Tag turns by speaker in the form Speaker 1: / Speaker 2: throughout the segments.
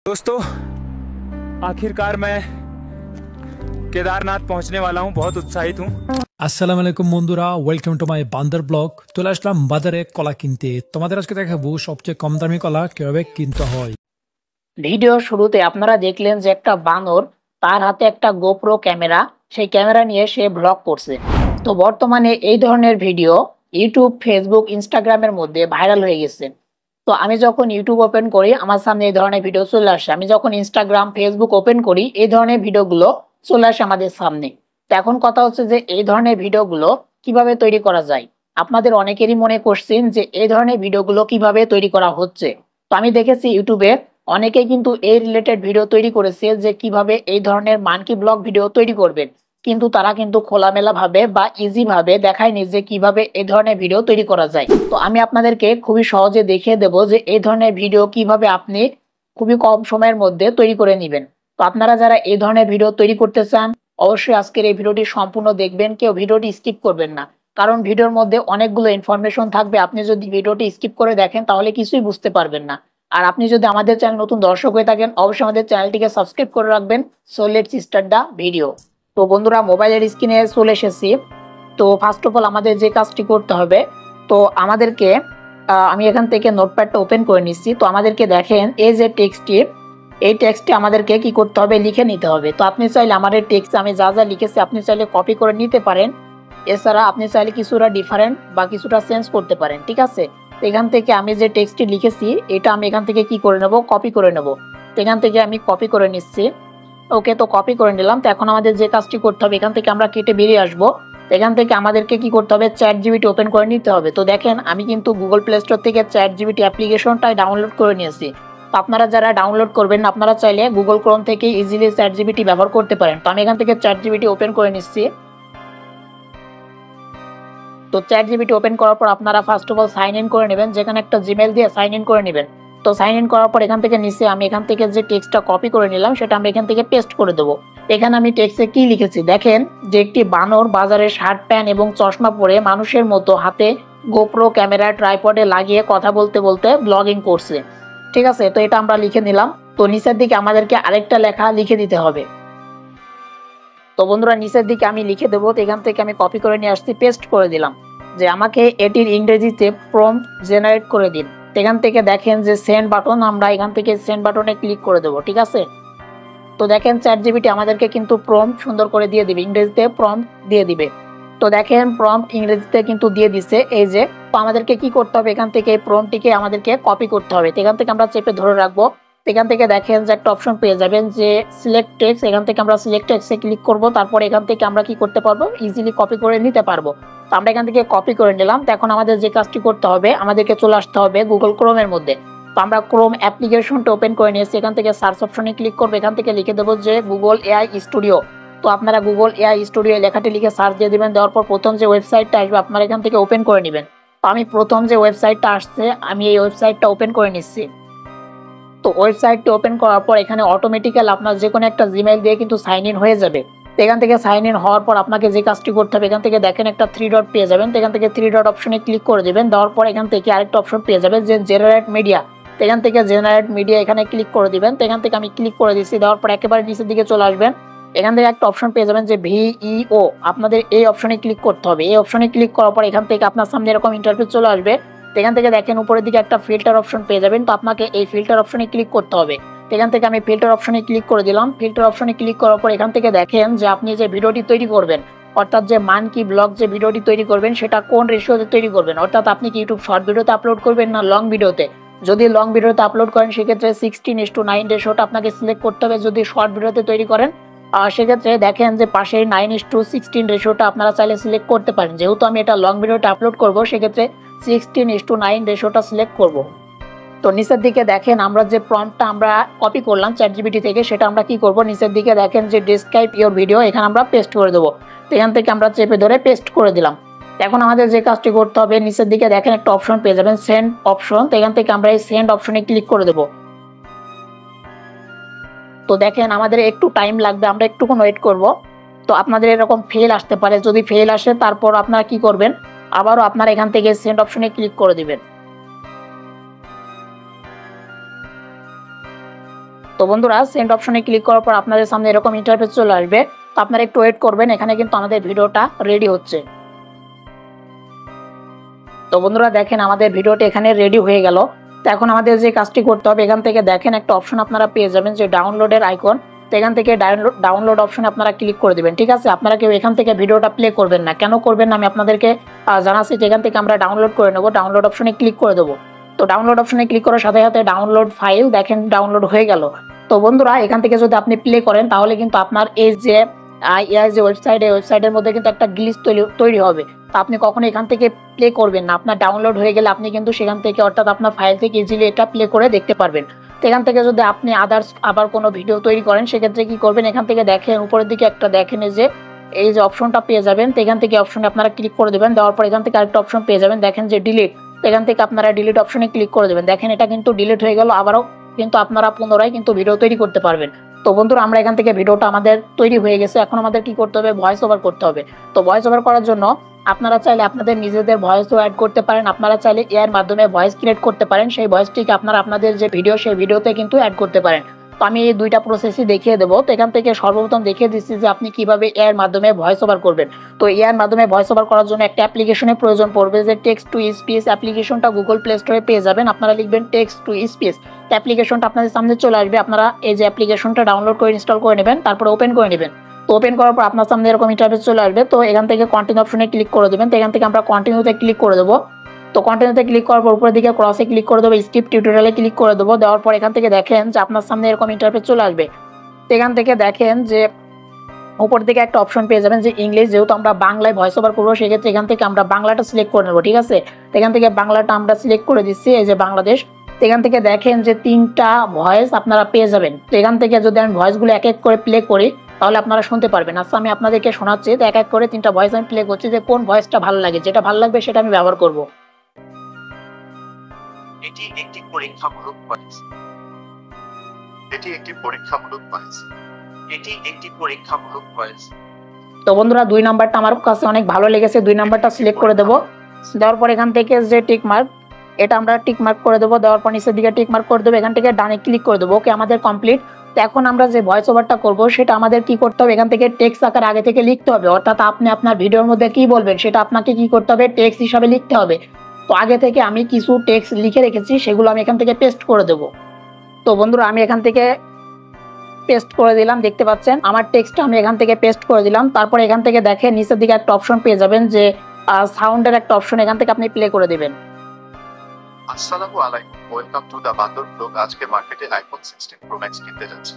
Speaker 1: दोस्तों, आखिरकार मैं केदारनाथ पहुंचने वाला हूं। बहुत उत्साहित हूं।
Speaker 2: আসসালামু আলাইকুম বন্ধুরা, ওয়েলকাম টু মাই বান্দর ব্লগ। চলে আসলাম বাজারে কলা কিনতে। তোমাদের আজকে দেখাবো সবচেয়ে কম দামি কলা কিভাবে কিনতে হয়।
Speaker 3: ভিডিও শুরুতে আপনারা দেখলেন যে একটা বানর, তার হাতে একটা গোপ্রো ক্যামেরা, সেই ক্যামেরা নিয়ে সে ব্লগ করছে। তো বর্তমানে এই ধরনের ভিডিও ইউটিউব, ফেসবুক, ইনস্টাগ্রামের মধ্যে ভাইরাল হয়ে গেছে। তো আমি যখন ইউটিউব ওপেন করি আমার সামনে এই ধরনের ভিডিও চলে আসে। আমি যখন ইনস্টাগ্রাম, ফেসবুক ওপেন করি এই ধরনের ভিডিওগুলো চলে আসে আমাদের সামনে। তো এখন কথা হচ্ছে যে এই ধরনের ভিডিওগুলো কিভাবে তৈরি করা যায়। আপনাদের অনেকেরই মনে করছেন যে এই ধরনের ভিডিওগুলো কিভাবে তৈরি করা হচ্ছে। তো আমি দেখেছি ইউটিউবে অনেকেই কিন্তু এই রিলেটেড ভিডিও তৈরি করেছে যে কিভাবে এই ধরনের মানকি ব্লগ ভিডিও তৈরি করবেন, কিন্তু তারা কিন্তু খোলামেলা ভাবে বা ইজি ভাবে দেখায়নি যে কিভাবে এই ধরনের ভিডিও তৈরি করা যায়। তো আমি আপনাদেরকে খুবই সহজে দেখিয়ে দেব যে এই ধরনের ভিডিও কিভাবে আপনি খুবই কম সময়ের মধ্যে তৈরি করে নেবেন। তো আপনারা যারা এই ধরনের ভিডিও তৈরি করতে চান অবশ্যই আজকের এই ভিডিওটি সম্পূর্ণ দেখবেন, কেউ ভিডিওটি স্কিপ করবেন না, কারণ ভিডিওর মধ্যে অনেকগুলো ইনফরমেশন থাকবে। আপনি যদি ভিডিওটি স্কিপ করে দেখেন তাহলে কিছুই বুঝতে পারবেন না। আর আপনি যদি আমাদের চ্যানেল নতুন দর্শক হয়ে থাকেন অবশ্যই আমাদের চ্যানেলটিকে সাবস্ক্রাইব করে রাখবেন। So let's start the video. তো বন্ধুরা, মোবাইলের স্ক্রিনে চলে এসেছি। তো ফার্স্ট অফ অল আমাদের যে কাজটি করতে হবে, তো আমাদেরকে আমি এখান থেকে নোটপ্যাডটা ওপেন করে নিচ্ছি। তো আমাদেরকে দেখেন এই যে টেক্সটটি, এই টেক্সটটি আমাদেরকে কি করতে হবে, লিখে নিতে হবে। তো আপনি চাইলে আমার এই টেক্সট আমি যা যা লিখেছি আপনি চাইলে কপি করে নিতে পারেন। এছাড়া আপনি চাইলে কিছুটা ডিফারেন্ট বা কিছুটা চেঞ্জ করতে পারেন, ঠিক আছে। এখান থেকে আমি যে টেক্সটটি লিখেছি এটা আমি এখান থেকে কি করে নেব, কপি করে নেব। তো এখান থেকে আমি কপি করে নিচ্ছি। ওকে, তো কপি করে নিলাম। তো এখন আমাদের যে কাজটি করতে হবে, এখান থেকে আমরা কেটে বেরিয়ে আসবো। এখান থেকে আমাদেরকে কি করতে হবে, চ্যাট জিপিটি ওপেন করে নিতে হবে। তো দেখেন আমি কিন্তু গুগল প্লে স্টোর থেকে চ্যাট জিপিটি অ্যাপ্লিকেশনটাই ডাউনলোড করে নিয়েছি। তো আপনারা যারা ডাউনলোড করবেন আপনারা চাইলে গুগল ক্রোম থেকে ইজিলি চ্যাট জিপিটি ব্যবহার করতে পারেন। তো আমি এখান থেকে চ্যাট জিপিটি ওপেন করে নিচ্ছি। তো চ্যাট জিপিটি ওপেন করার পর আপনারা first of all sign in করে নেবেন, যেখানে একটা জিমেল দিয়ে সাইন ইন করে নেবেন। তো সাইন ইন করার পর এখান থেকে নিচে আমি এখান থেকে যে টেক্সটটা কপি করে নিলাম সেটা আমি এখান থেকে পেস্ট করে দেবো। এখানে আমি টেক্সটে কি লিখেছি দেখেন, যে একটি বানর বাজারে শার্ট প্যান্ট এবং চশমা পরে মানুষের মতো হাতে গোপ্রো ক্যামেরা ট্রাইপডে লাগিয়ে কথা বলতে বলতে ব্লগিং করছে। ঠিক আছে, তো এটা আমরা লিখে নিলাম। তো নিচের দিকে আমাদেরকে আরেকটা লেখা লিখে দিতে হবে। তো বন্ধুরা, নিচের দিকে আমি লিখে দেবো। তো এখান থেকে আমি কপি করে নিয়ে আসছি, পেস্ট করে দিলাম যে আমাকে এটির ইংরেজিতে প্রম্পট জেনারেট করে দিন। এখান থেকে দেখেন যে সেন্ড বাটন, আমরা এখান থেকে সেন্ড বাটনে ক্লিক করে দেবো, ঠিক আছে। তো দেখেন চ্যাট জিপিটি আমাদেরকে কিন্তু প্রম্পট সুন্দর করে দিয়ে দিবে, ইংরেজিতে প্রম্পট দিয়ে দিবে। তো দেখেন প্রম্পট ইংরেজিতে কিন্তু দিয়ে দিছে এই যে। তো আমাদেরকে কি করতে হবে, এখান থেকে এই প্রম্পটটিকে আমাদেরকে কপি করতে হবে। তো এখান থেকে আমরা চেপে ধরে রাখবো। এখান থেকে দেখেন যে একটা অপশন পেয়ে যাবেন যে সিলেক্ট টেক্সট, এখান থেকে আমরা সিলেক্ট টেক্সটে ক্লিক করব। তারপর এখান থেকে আমরা কি করতে পারবো, ইজিলি কপি করে নিতে পারবো। তো আমরা এখান থেকে কপি করে নিলাম। তো এখন আমাদের যে কাজটি করতে হবে, আমাদেরকে চলে আসতে হবে গুগল ক্রোমের মধ্যে। তো আমরা ক্রোম অ্যাপ্লিকেশনটা ওপেন করে নিয়েছি। এখান থেকে সার্চ অপশনে ক্লিক করবো, এখান থেকে লিখে দেবো যে গুগল এআই স্টুডিও। তো আপনারা গুগল এআই স্টুডিও লেখাটি লিখে সার্চ দিয়ে দিবেন। দেওয়ার পর প্রথম যে ওয়েবসাইটটা আসবে আপনারা এখান থেকে ওপেন করে নেবেন। তো আমি প্রথম যে ওয়েবসাইটটা আসছে আমি এই ওয়েবসাইটটা ওপেন করে নিচ্ছি। তো ওয়েবসাইটটি ওপেন করার পর এখানে অটোমেটিক্যাল আপনার যে কোনো একটা জিমেইল দিয়ে কিন্তু সাইন ইন হয়ে যাবে। তো এখান থেকে সাইন ইন হওয়ার পর আপনাকে যে কাজটি করতে হবে, এখান থেকে দেখেন একটা 3 ডট পেয়ে যাবেন। তো এখান থেকে 3 ডট অপশনে ক্লিক করে দেবেন। দেওয়ার পর এখান থেকে আরেকটা অপশন পেয়ে যাবেন যে জেনারেট মিডিয়া। তো এখান থেকে জেনারেট মিডিয়া এখানে ক্লিক করে দিবেন। তো এখান থেকে আমি ক্লিক করে দিচ্ছি। দেওয়ার পর একেবারে নিচের দিকে চলে আসবেন। এখান থেকে একটা অপশন পেয়ে যাবেন যে ভিইও, আপনাদের এই অপশনে ক্লিক করতে হবে। এই অপশনে ক্লিক করার পর এখান থেকে আপনার সামনে এরকম ইন্টারফেস চলে আসবে। এখান থেকে দেখেন উপরের দিকে একটা ফিল্টার অপশন পেয়ে যাবেন। তো আপনাকে এই ফিল্টার অপশনে ক্লিক করতে হবে। এখান থেকে আমি ফিল্টার অপশনে ক্লিক করে দিলাম। ফিল্টার অপশনে ক্লিক করার পর এখান থেকে দেখেন যে আপনি যে ভিডিওটি তৈরি করবেন, অর্থাৎ যে মানকি ব্লগ যে ভিডিওটি তৈরি করবেন সেটা কোন রেশিওতে তৈরি করবেন, অর্থাৎ আপনি কি ইউটিউব শর্ট ভিডিওতে আপলোড করবেন না লং ভিডিওতে। যদি লং ভিডিওতে আপলোড করেন সেক্ষেত্রে 16:9 রেশিওটা আপনাকে সিলেক্ট করতে হবে। যদি শর্ট ভিডিওতে তৈরি করেন সেক্ষেত্রে দেখেন যে পাশে 9:16 রেশিওটা আপনারা চাইলে সিলেক্ট করতে পারেন। যেহেতু আমি এটা লং ভিডিওতে আপলোড করব সেক্ষেত্রে 16:9 রেশিওটা সিলেক্ট করব। তো নিচের দিকে দেখেন আমরা যে প্রম্পটটা আমরা কপি করলাম চ্যাট জিপিটি থেকে সেটা আমরা কি করব, নিচের দিকে দেখেন যে ডেসক্রাইব ইওর ভিডিও, এখানে আমরা পেস্ট করে দেবো। তো এখান থেকে আমরা চেপে ধরে পেস্ট করে দিলাম। এখন আমাদের যে কাজটি করতে হবে, নিচের দিকে দেখেন একটা অপশন পেয়ে যাবেন সেন্ড অপশন। তো এখান থেকে আমরা এই সেন্ড অপশনে ক্লিক করে দেবো। তো দেখেন আমাদের একটু টাইম লাগবে, আমরা একটুক্ষণ ওয়েট করব। তো আপনাদের এরকম ফেল আসতে পারে, যদি ফেল আসে তারপর আপনারা কি করবেন, আবারও আপনারা এখান থেকে সেন্ড অপশনে ক্লিক করে দিবেন। তো তো বন্ধুরা সেন্ড অপশনে ক্লিক করার পর আপনাদের সামনে এরকম ইন্টারফেস চলে আসবে। তো আপনারা একটু ওয়েট করবেন, এখানে কিন্তু আমাদের ভিডিওটা রেডি হচ্ছে। তো বন্ধুরা দেখেন আমাদের ভিডিওটি এখানে রেডি হয়ে গেল। তো এখন আমাদের যে কাজটি করতে হবে, এখান থেকে দেখেন একটা অপশন আপনারা পেয়ে যাবেন যে ডাউনলোডের আইকন। তো এখান থেকে ডাউনলোড অপশনে আপনারা ক্লিক করে দেবেন, ঠিক আছে। আপনারা কেউ এখান থেকে ভিডিওটা প্লে করবেন না, কেন করবেন না আমি আপনাদেরকে জানাচ্ছি। তো এখান থেকে আমরা ডাউনলোড করে নেব, ডাউনলোড অপশনে ক্লিক করে দেবো। তো ডাউনলোড অপশনে ক্লিক করার সাথে সাথে ডাউনলোড ফাইল দেখেন ডাউনলোড হয়ে গেল। তো বন্ধুরা এখান থেকে যদি আপনি প্লে করেন তাহলে কিন্তু আপনার এই যে ওয়েবসাইট, এই ওয়েবসাইটের মধ্যে কিন্তু একটা গ্লিচ তৈরি হবে। তো আপনি কখনো এখান থেকে প্লে করবেন না। আপনার ডাউনলোড হয়ে গেলে আপনি কিন্তু সেখান থেকে অর্থাৎ আপনার ফাইল থেকে ইজিলি এটা প্লে করে দেখতে পারবেন। তো এখান থেকে যদি আপনি আবার কোনো ভিডিও তৈরি করেন সেক্ষেত্রে কি করবেন, এখান থেকে দেখেন উপরের দিকে একটা দেখেন এই যে অপশনটা পেয়ে যাবেন। তো এখান থেকে অপশনে আপনারা ক্লিক করে দেবেন, দেওয়ার পর এখান থেকে আরেকটা অপশন পেয়ে যাবেন দেখেন যে ডিলিট। তো এখান থেকে আপনারা ডিলিট অপশনে ক্লিক করে দেবেন, দেখেন এটা কিন্তু ডিলিট হয়ে গেল। আবারও কিন্তু আপনারা পুনরায় কিন্তু ভিডিও তৈরি করতে পারবেন। তো বন্ধুরা আমরা এখান থেকে ভিডিওটা আমাদের তৈরি হয়ে গেছে, এখন আমাদের কি করতে হবে, ভয়েস ওভার করতে হবে। তো ভয়েস ওভার করার জন্য আপনারা চাইলে আপনাদের নিজেদের ভয়েসও অ্যাড করতে পারেন, আপনারা চাইলে এর মাধ্যমে ভয়েস ক্রিয়েট করতে পারেন, সেই ভয়েসটিকে আপনারা আপনাদের যে ভিডিও সেই ভিডিওতে কিন্তু অ্যাড করতে পারেন। তো আমি এই দুইটা প্রসেসই দেখিয়ে দেবো। তো এখান থেকে সর্বপ্রথম দেখিয়ে দিচ্ছি যে আপনি কিভাবে এর মাধ্যমে ভয়েস ওভার করবেন। তো এর মাধ্যমে ভয়েস ওভার করার জন্য একটা অ্যাপ্লিকেশনের প্রয়োজন পড়বে, যে টেক্সট টু স্পিচ অ্যাপ্লিকেশনটা গুগল প্লে স্টোরে পেয়ে যাবেন। আপনারা লিখবেন টেক্সট টু স্পিচ, অ্যাপ্লিকেশনটা আপনাদের সামনে চলে আসবে। আপনারা এই যে অ্যাপ্লিকেশনটা ডাউনলোড করে ইনস্টল করে নেবেন, তারপরে ওপেন করে নেবেন। তো ওপেন করার পর আপনার সামনে এরকম ইন্টারফেস চলে আসবে। তো এখান থেকে কন্টিনিউ অপশনে ক্লিক করে দেবেন। তো এখান থেকে আমরা কন্টিনিউতে ক্লিক করে দেবো। তো কন্টিনিউতে ক্লিক করার পর উপরের দিকে ক্রসে ক্লিক করে দেবো, স্কিপ টিউটোরিয়ালে ক্লিক করে দেবো। দেওয়ার পর এখান থেকে দেখেন যে আপনার সামনে এরকম ইন্টারফেস চলে আসবে। তো এখান থেকে দেখেন যে উপর দিকে একটা অপশন পেয়ে যাবেন যে ইংলিশ, যেহেতু আমরা বাংলায় ভয়েস ওভার করবো সেক্ষেত্রে এখান থেকে আমরা বাংলাটা সিলেক্ট করে নেবো, ঠিক আছে। তো এখান থেকে বাংলাটা আমরা সিলেক্ট করে দিচ্ছি, এই যে বাংলাদেশ। তো এখান থেকে দেখেন যে 3টা ভয়েস আপনারা পেয়ে যাবেন। তো এখান থেকে যদি আমি ভয়েসগুলো এক এক করে প্লে করি তাহলে আপনারা শুনতে পারবেন। আচ্ছা আমি আপনাদেরকে শোনাচ্ছি, তো এক এক করে 3টা ভয়েস আমি প্লে করছি, যে কোন ভয়েসটা ভালো লাগে, যেটা ভালো লাগবে সেটা আমি ব্যবহার করব।
Speaker 4: এটি একটি পরীক্ষামূলক ভয়েস। এটি একটি পরীক্ষামূলক ভয়েস। এটি একটি পরীক্ষামূলক ভয়েস।
Speaker 3: তো বন্ধুরা 2 নাম্বারটা আমার কাছে অনেক ভালো লেগেছে, 2 নাম্বারটা সিলেক্ট করে দেবো। দেওয়ার পর এখান থেকে যে টিক মার্ক, এটা আমরা টিক মার্ক করে দেবো। দেওয়ার পর নিচের দিকে টিক মার্ক করে দেবো, এখান থেকে ডানে ক্লিক করে দেবো। ওকে আমাদের কমপ্লিট। তো এখন আমরা যে ভয়েস ওভারটা করবো সেটা আমাদের কি করতে হবে, এখান থেকে টেক্সট আকার আগে থেকে লিখতে হবে। অর্থাৎ আপনি আপনার ভিডিওর মধ্যে কি বলবেন সেটা আপনাকে কি করতে হবে, টেক্সট হিসাবে লিখতে হবে। তো আগে থেকে আমি কিছু টেক্সট লিখে রেখেছি, সেগুলো আমি এখান থেকে পেস্ট করে দেবো। তো বন্ধুরা আমি এখান থেকে পেস্ট করে দিলাম, দেখতে পাচ্ছেন আমার টেক্সটটা আমি এখান থেকে পেস্ট করে দিলাম। তারপর এখান থেকে দেখেন নিচের দিকে একটা অপশন পেয়ে যাবেন যে সাউন্ডের একটা অপশন, এখান থেকে আপনি প্লে করে দিবেন।
Speaker 4: আসসালামু আলাইকুম, ওয়েলকাম টু দা বান্দর ব্লগ। আজকে মার্কেটে আইফোন 16 প্রো ম্যাক্স কিনতে যাচ্ছি।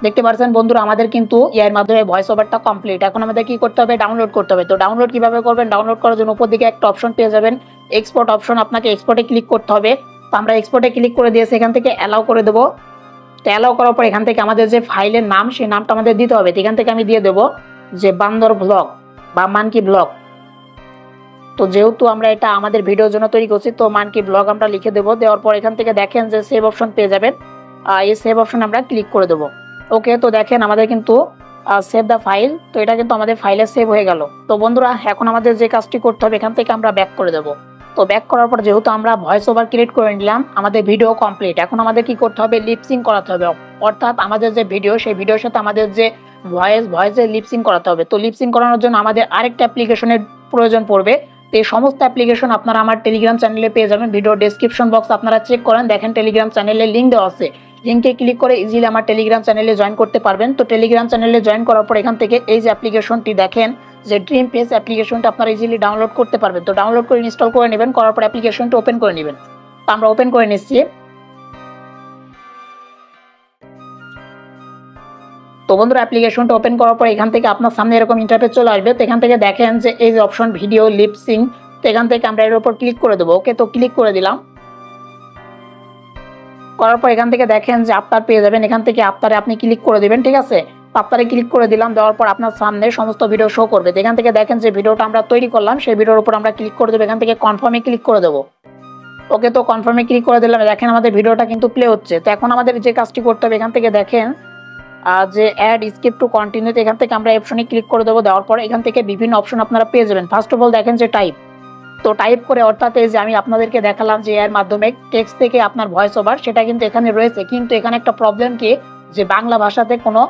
Speaker 3: দেখতে পাচ্ছেন বন্ধুরা আমাদের কিন্তু এর মাধ্যমে ভয়েস ওভারটা কমপ্লিট। এখন আমাদের কি করতে হবে, ডাউনলোড করতে হবে। তো ডাউনলোড কিভাবে করবেন, ডাউনলোড করার জন্য উপর দিকে একটা অপশন পেয়ে যাবেন এক্সপোর্ট অপশন, আপনাকে এক্সপোর্টে ক্লিক করতে হবে। তো আমরা এক্সপোর্টে ক্লিক করে দিয়েছি, এখান থেকে অ্যালাউ করে দেবো। তো অ্যালাউ করার পর এখান থেকে আমাদের যে ফাইলের নাম সেই নামটা আমাদের দিতে হবে। তো এখান থেকে আমি দিয়ে দেবো যে বান্দর ব্লগ বা মানকি ব্লগ। তো যেহেতু আমরা এটা আমাদের ভিডিওর জন্য তৈরি করছি, তো মানকি ব্লগ আমরা লিখে দেবো। দেওয়ার পর এখান থেকে দেখেন যে সেভ অপশন পেয়ে যাবেন, এই সেভ অপশন আমরা ক্লিক করে দেবো। ওকে, তো দেখেন আমাদের কিন্তু সেভ দ্য ফাইল, তো এটা কিন্তু আমাদের ফাইলে সেভ হয়ে গেল। তো বন্ধুরা এখন আমাদের যে কাজটি করতে হবে, এখান থেকে আমরা ব্যাক করে দেবো। তো ব্যাক করার পর যেহেতু আমরা ভয়েস ওভার ক্রিয়েট করে নিলাম, আমাদের ভিডিও কমপ্লিট। এখন আমাদের কি করতে হবে, লিপসিং করাতে হবে। অর্থাৎ আমাদের যে ভিডিও সেই ভিডিওর সাথে আমাদের যে ভয়েসের লিপসিং করাতে হবে। তো লিপসিং করানোর জন্য আমাদের আরেকটা অ্যাপ্লিকেশনের প্রয়োজন পড়বে। তো এই সমস্ত অ্যাপ্লিকেশন আপনারা আমার টেলিগ্রাম চ্যানেলে পেয়ে যাবেন। ভিডিও ডেসক্রিপশন বক্স আপনারা চেক করেন, দেখেন টেলিগ্রাম চ্যানেলে লিঙ্ক দেওয়া আছে। লিঙ্কে ক্লিক করে ইজিলি আমার টেলিগ্রাম চ্যানেলে জয়েন করতে পারবেন। তো টেলিগ্রাম চ্যানেলে জয়েন করার পর এখান থেকে এই যে অ্যাপ্লিকেশনটি দেখেন যে ড্রিম পেজ, অ্যাপ্লিকেশনটা আপনারা ইজিলি ডাউনলোড করতে পারবেন। তো ডাউনলোড করে ইনস্টল করে নেবেন, করার পর অ্যাপ্লিকেশনটা ওপেন করে নেবেন। তো আমরা ওপেন করে নিচ্ছি। তো বন্ধুরা অ্যাপ্লিকেশনটা ওপেন করার পর এখান থেকে আপনার সামনে এরকম ইন্টারফেস চলে আসবে। তো এখান থেকে দেখেন যে এই যে অপশন ভিডিও লিপসিং, তো এখান থেকে আমরা এর উপর ক্লিক করে দেবো। ওকে, তো ক্লিক করে দিলাম। করার পর এখান থেকে দেখেন যে আপনার পেয়ে যাবেন, এখান থেকে আপনারে আপনি ক্লিক করে দেবেন, ঠিক আছে। আপনারে ক্লিক করে দিলাম, দেওয়ার পর আপনার সামনে সমস্ত ভিডিও শো করবে। এখান থেকে দেখেন যে ভিডিওটা আমরা তৈরি করলাম সেই ভিডিওর উপর আমরা ক্লিক করে দেবো, এখান থেকে কনফার্মে ক্লিক করে দেবো। ওকে, তো কনফার্মে ক্লিক করে দিলাম, দেখেন আমাদের ভিডিওটা কিন্তু প্লে হচ্ছে। তো এখন আমাদের যে কাজটি করতে হবে, এখান থেকে দেখেন যে অ্যাড স্কিপ টু কন্টিনিউ, এখান থেকে আমরা অপশনে ক্লিক করে দেবো। দেওয়ার পর এখান থেকে বিভিন্ন অপশন আপনারা পেয়ে যাবেন। ফার্স্ট অফ অল দেখেন যে টাইপ, তো টাইপ করে অর্থাৎ এই যে আমি আপনাদেরকে দেখালাম যে এর মাধ্যমে টেক্সট থেকে আপনার ভয়েস ওভার, সেটা কিন্তু এখানে রয়েছে। কিন্তু এখানে একটা প্রবলেম কি, যে বাংলা ভাষাতে কোনো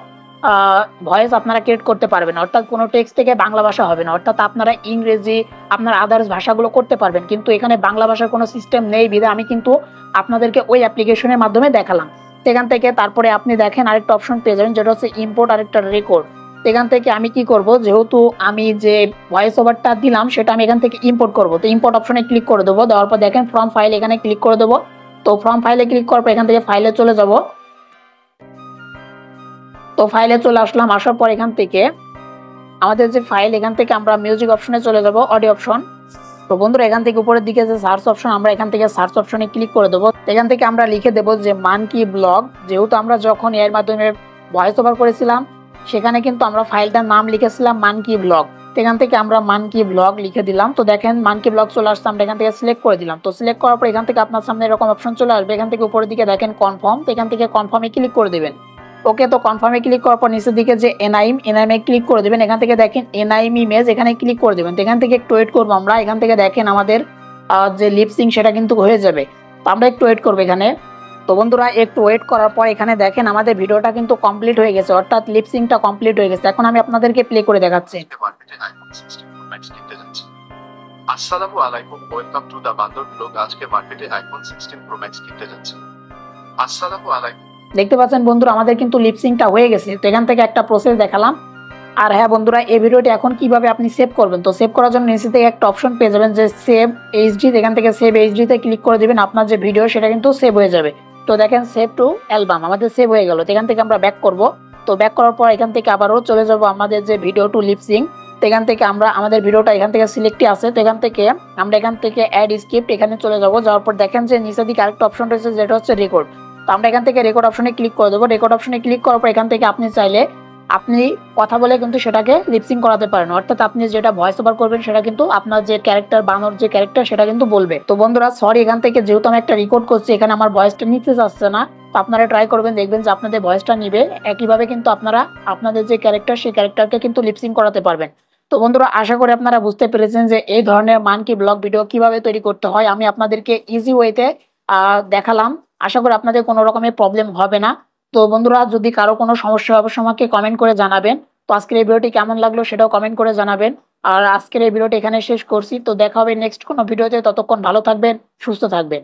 Speaker 3: ভয়েস আপনারা ক্রিয়েট করতে পারবেন, অর্থাৎ কোনো টেক্সট থেকে বাংলা ভাষা হবে না, অর্থাৎ আপনারা ইংরেজি আপনার আদার্স ভাষাগুলো করতে পারবেন, কিন্তু এখানে বাংলা ভাষার কোনো সিস্টেম নেই বিধায় আমি কিন্তু আপনাদেরকে ওই অ্যাপ্লিকেশনের মাধ্যমে দেখালাম। সেখান থেকে তারপরে আপনি দেখেন আরেকটা অপশন পেয়ে যাবেন যেটা হচ্ছে ইম্পোর্ট আরেকটা রেকর্ড। এখান থেকে আমি কি করব, যেহেতু আমি যে ভয়েস ওভারটা দিলাম সেটা আমি এখান থেকে ইম্পোর্ট করব, তো ইম্পোর্ট অপশনে ক্লিক করে দেবো। দেওয়ার পর দেখেন ফ্রম ফাইল, এখানে ক্লিক করে দেবো। তো ফ্রম ফাইলে ক্লিক করার পর এখান থেকে ফাইলে চলে যাব। তো ফাইলে চলে আসলাম, আসার পর এখান থেকে আমাদের যে ফাইল, এখান থেকে আমরা মিউজিক অপশনে চলে যাব, অডিও অপশন। তো বন্ধুরা এখান থেকে উপরের দিকে যে সার্চ অপশন, আমরা এখান থেকে সার্চ অপশনে ক্লিক করে দেবো। এখান থেকে আমরা লিখে দেবো যে মানকি ব্লগ, যেহেতু আমরা যখন এর মাধ্যমে ভয়েস ওভার করেছিলাম সেখানে কিন্তু আমরা ফাইলটার নাম লিখেছিলাম মানকি ব্লগ। এখান থেকে আমরা মানকি ব্লগ লিখে দিলাম। তো দেখেন মানকি ব্লগ চলে আসছে, আমরা এখান থেকে সিলেক্ট করে দিলাম। তো সিলেক্ট করার পর এখান থেকে আপনার সামনে এরকম অপশন চলে আসবে, এখান থেকে উপরের দিকে দেখেন কনফার্ম, তো এখান থেকে কনফার্মে ক্লিক করে দেবেন। ওকে, তো কনফার্মে ক্লিক করার পর নিচের দিকে যে এনআইএমে ক্লিক করে দেবেন। এখান থেকে দেখেন এনআইএম ইমেজ, এখানে ক্লিক করে দেবেন। তো এখান থেকে একটু ওয়েট করবো আমরা। এখান থেকে দেখেন আমাদের যে লিপসিং সেটা কিন্তু হয়ে যাবে, তো আমরা একটু ওয়েট করবো এখানে। তো বন্ধুরা একটু ওয়েট করার পর এখানে দেখেন আমাদের ভিডিওটা কিন্তু কমপ্লিট হয়ে গেছে, অর্থাৎ লিপসিংটা কমপ্লিট হয়ে গেছে। এখন আমি আপনাদেরকে প্লে করে দেখাচ্ছি।
Speaker 4: মার্কেটে আইফোন 16 Pro Max কিনতে যাচ্ছে। আসসালামু আলাইকুম, ওয়েলকাম টু দ্য বান্দর ব্লগ। আজকে মার্কেটে আইফোন 16 Pro Max কিনতে যাচ্ছে। আসসালামু আলাইকুম।
Speaker 3: দেখতে পাচ্ছেন বন্ধুরা আমাদের কিন্তু লিপসিংটা হয়ে গেছে। তো এখান থেকে একটা প্রসেস দেখালাম। আর হ্যাঁ বন্ধুরা, এই ভিডিওটি এখন কিভাবে আপনি সেভ করবেন, তো সেভ করার জন্য নিচে থেকে একটা অপশন পেয়ে যাবেন যে সেভ এইচডি। এখান থেকে সেভ এইচডি তে ক্লিক করে দিবেন, আপনার যে ভিডিও সেটা কিন্তু সেভ হয়ে যাবে। তো দেখেন সেভ টু অ্যালবাম আমাদের সেভ হয়ে গেল। তো এখান থেকে আমরা ব্যাক করব। তো ব্যাক করার পর এখান থেকে আবারও চলে যাব আমাদের যে ভিডিও টু লিপসিং। তো এখান থেকে আমরা আমাদের ভিডিওটা এখান থেকে সিলেক্টই আছে, তো এখান থেকে আমরা এখান থেকে অ্যাড স্ক্রিপ্ট এখানে চলে যাব। যাওয়ার পর দেখেন যে নিচের দিকে আরেকটা অপশন রয়েছে যেটা হচ্ছে রেকর্ড। তো আমরা এখান থেকে রেকর্ড অপশনে ক্লিক করে দেবো। রেকর্ড অপশনে ক্লিক করার পর এখান থেকে আপনি চাইলে আপনি কথা বলে কিন্তু সেটাকে লিপসিং করাতে পারেন, অর্থাৎ আপনি যেটা ভয়েস ওভার করবেন সেটা কিন্তু আপনার যে ক্যারেক্টার বানানোর যে ক্যারেক্টার সেটা কিন্তু বলবে। তো বন্ধুরা সরি, এখান থেকে যেহেতু আমি একটা রেকর্ড করছি এখানে আমার ভয়েসটা নিতে যাচ্ছে না। তো আপনারা ট্রাই করবেন, দেখবেন যে আপনাদের ভয়েসটা নিবে। একইভাবে কিন্তু আপনারা আপনাদের যে ক্যারেক্টার সেই ক্যারেক্টারকে কিন্তু লিপসিং করাতে পারবেন। তো বন্ধুরা আশা করি আপনারা বুঝতে পেরেছেন যে এই ধরনের মানকি ব্লগ ভিডিও কিভাবে তৈরি করতে হয়। আমি আপনাদেরকে ইজি ওয়েতে দেখালাম। আশা করি আপনাদের কোনো রকমের প্রবলেম হবে না। তো বন্ধুরা যদি কারো কোনো সমস্যা হবে আমাকে কমেন্ট করে জানাবেন। তো আজকের এই ভিডিওটি কেমন লাগলো সেটাও কমেন্ট করে জানাবেন। আর আজকের এই ভিডিওটি এখানে শেষ করছি। তো দেখা হবে নেক্সট কোনো ভিডিওতে, ততক্ষণ ভালো থাকবেন, সুস্থ থাকবেন।